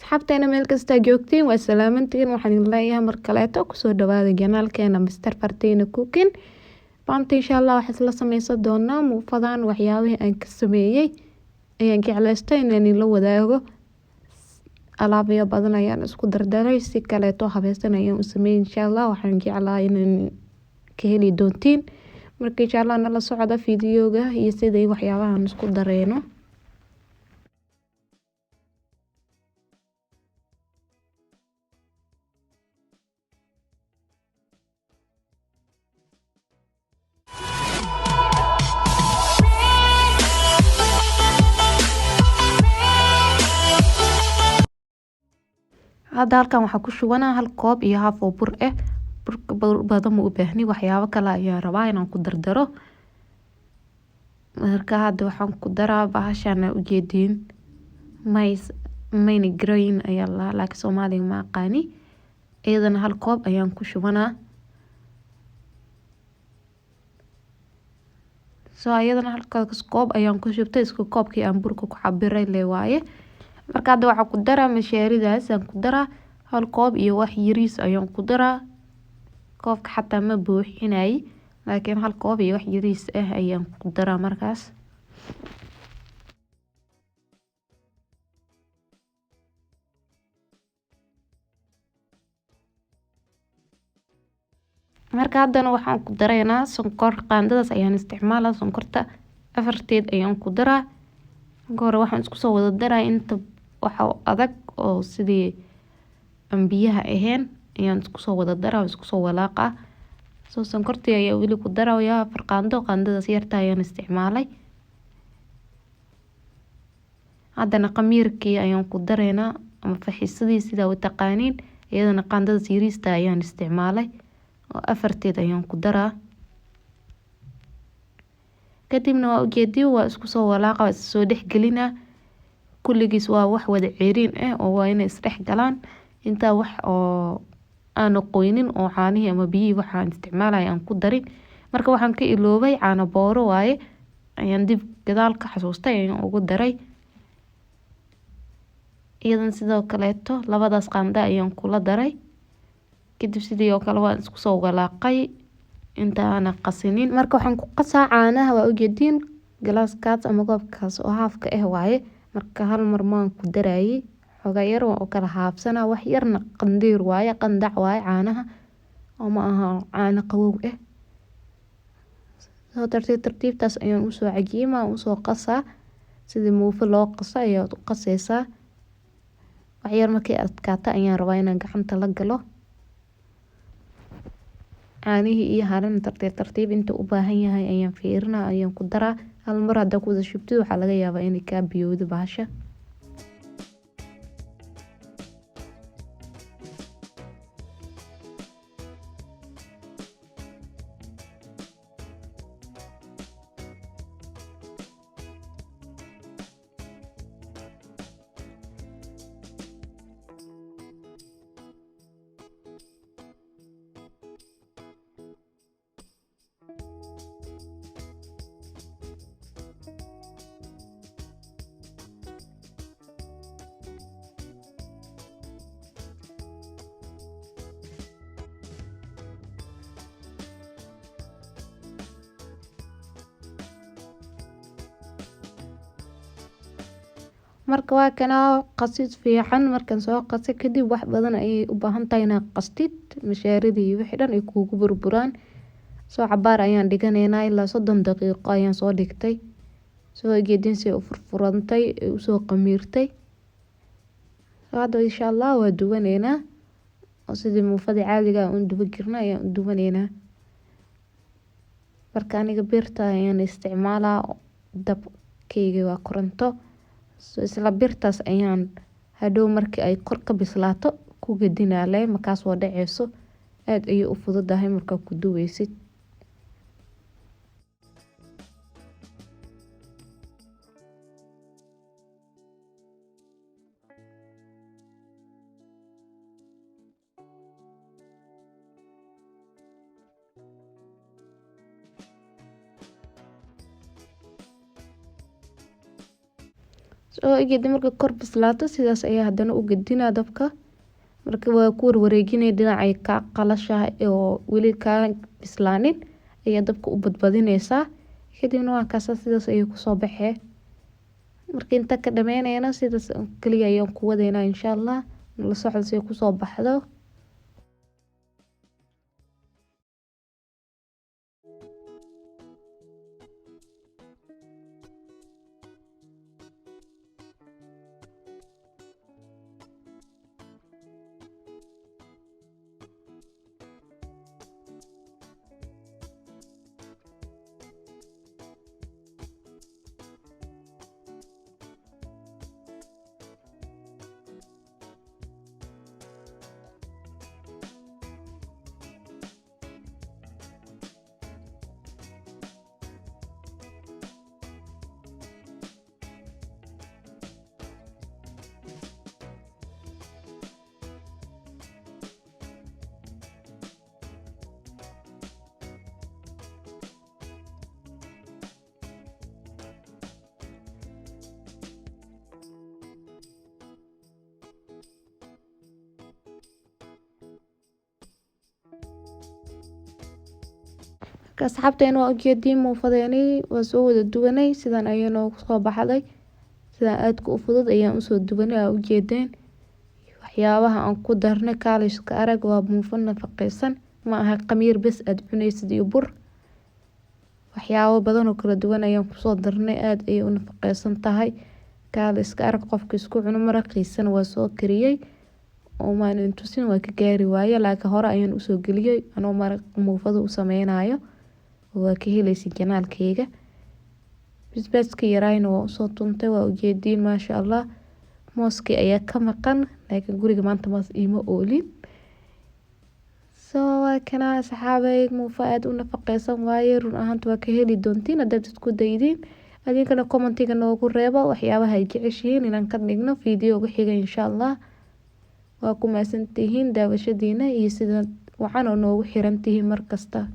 Asxaabteena meel kasta joogtiin waa salaamantiin, waxaan idin leeyahay mar kaleeto kusoo dhawaada janaalkeena Mr. Fartiina Cooking. Maanta insha Allah waxaan isla sameysan doonaa muufadan waxyaabihii aan ka sameeyay ayaan jeclaystay inaan la wadaago. Alaabyo badan ayaan isku dardaray si kaleeto habaysan ayaan u sameeyay insha Allah. Waxaan jeclahay inaan ka heli doontiin. Marka insha Allah nala socda fiidiyoga iyo sidii waxyaabahan isku dareyno. Hadda halkan waxaan ku shubanaa hal koob iyo haaf oo bur ah. Burka badan ma u baahni, waxyaabo kale ayaan rabaa inaan ku dardaro. Marka hadda waxaan ku daraa bahashan u jeedin main grain ayaa laakiin Soomaaliga ma aqaani. Iyadana hal koob ayaan ku shubanaa. Iyadana hal koob ayaan ku shubtay, isku koobkii aan burka ku cabiray le waaye. Marka hadda waxaan ku daraa mashaaridaas aan ku daraa hal koob iyo wax yariis ayaan ku daraa. Koobka xataa ma buuxinay, laakiin hal koob iyo wax yariis ah ayaan ku daraa markaas. Marka haddana waxaan ku dareynaa sonkor. Qaandadaas ayaan isticmaalaa, sonkorta afarteed ayaan ku daraa. Hore waxaan isku soo wada daraa inta waxa adag oo sidii aan biyaha ahayn ayaan isku soo wada daraa, isku soo walaaqa. Sonkortii ayaa weli ku darayaa afar qaando. Qaandadaas yarta ayaan isticmaalay. Haddana qamiirkii ayaan ku dareynaa ama faxiisadii sida u taqaaniin. Iyadana qaandadaas yariista ayaan isticmaalay oo afarteed ayaan ku daraa. Kadibna waa ujeedii waa isku soo walaaqa, waa soo dhex gelinaa. Kulligiis waa wax wada ceeriin ah oo waa inay isdhex galaan. Inta wax oo aan qoynin oo caanihi ama biyi waxaan isticmaalay aan ku darin. Marka waxaan ka iloobay caano booro waaye ayaan dib gadaal ka xasuustay ayaan ugu daray. Iyadan sidoo kaleeto labadaas qaando ayaan kula daray. Kadib sidii oo kale waan isku soo walaaqay inta aan qasinin. Marka waxaan ku qasaa caanaha waa ujeedin galaaskaas ama koobkaas oo haafka ah waaye. Marka hal mar maan ku darayay xogaa yar oo kala haabsana, wax yarna qandiir waaye, qandac waaye caanaha oo ma aha caano qabow ah. Tartiibtaas ayaan u soo cajiimaa, u soo qasaa sidii muufa loo qaso ayaa u qasaysaa. Wax yar markay adkaata ayaan rabaa inaan gacanta la galo. Caanihii iyo haran tartiib inta u baahan yahay ayaan fiirinaa ayaan ku daraa. Hal mar hadda ku wada shubtid waxaa laga yaabaa inay ka biyowdo bahasha. Marka waa kana qasid fiican markan soo qasay kadib wax badan ay u baahan tahay inaad qastid mashaaridii wixii dhan ay kuugu burburaan. Cabaar ayaan dhiganaynaa ilaa 30 daqiiqo ayaan soo dhigtay. Ujeedin si u furfurantay u soo qamiirtay. Hadda insha Allah waa duwanaynaa oo sidii muufada caadiga u duba jirnaa ayaan u duwanaynaa. Marka aniga birta ayaan isticmaalaa, dabkayga waa koronto. Isla birtaas ayaan hadhow markii ay kor ka bislaato ku gadinaa leh markaas waa dhaceyso. Aad ayuu u fududahay marka ku duwaysid. soo iyada marka kor bislaato sidaas ayaa haddana u gedinaa dabka. Marka waa ku wareejinay dhinacay ka qalashahay oo weli ka bislaanin ayaa dabka u badbadinaysaa. Kadibna waa kaasa sidaas ayay ku soo baxee. Marka inta ka dhameynayna sidaas kaliya ayaan ku wadeynaa insha Allah. La socdo si ku soo baxdo. Marka asxaabteena waa ujeedin muufadeeni waa soo wada duwanay sidaan ayay noogu soo baxday. Sidaan aadka u fudud ayaan u soo duwanay aa ujeedeen. Waxyaabaha aan ku darnay kaaliska arag waa muufo nafaqaysan ma aha khamiir bas aad cunaysid iyo bur. Waxyaabo badan oo kala duwan ayaan ku soo darnay aad ayay u nafaqaysan tahay. Kaaliska arag qofka isku cuno maraqiisana waa soo kariyay oo maan intuusin waa ka gaari waaye laakiin hore ayaan u soo geliyay anoo maraq muufada u sameynayo waa ka helaysi janaalkayga. Bisbaaska yarayna waa u soo tuntay waa ujeedin maasha Allah. Mooski ayaa ka maqan laakiin guriga maanta maas iima oolin. Waa kana saxaabay muufa aad u nafaqaysan waaye run ahaanta waa ka heli doontiin haddaad isku daydin. Adinkana commentiga noogu reebo waxyaabaha ay jeceshihiin inaan ka dhigno video uga xiga insha Allah. Waa ku maasantihiin daawashadiina iyo sida waxaan oo noogu xiran tihiin mar kasta.